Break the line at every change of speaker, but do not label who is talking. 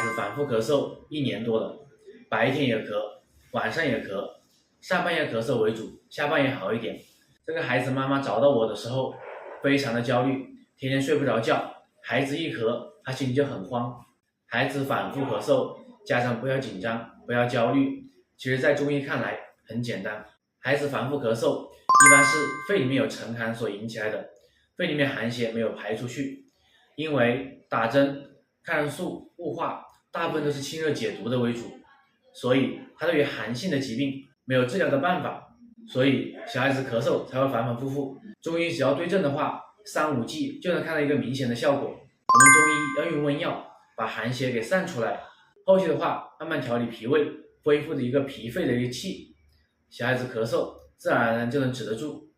子反复咳嗽1年多了，白天也咳，晚上也咳，上半夜咳嗽为主，下半夜好一点。这个孩子妈妈找到我的时候，非常的焦虑，天天睡不着觉。孩子一咳，他心里就很慌。孩子反复咳嗽，家长不要紧张，不要焦虑。其实，在中医看来很简单，孩子反复咳嗽，一般是肺里面有沉寒所引起来的，肺里面寒邪没有排出去。因为打针、抗生素、雾化，大部分都是清热解毒的为主，所以他对于寒性的疾病没有治疗的办法，所以小孩子咳嗽才会反反复复。中医只要对症的话，3、5剂就能看到一个明显的效果。我们中医要用温药把寒邪给散出来，后期的话慢慢调理脾胃，恢复的一个脾肺的一个气，小孩子咳嗽自然而然就能止得住。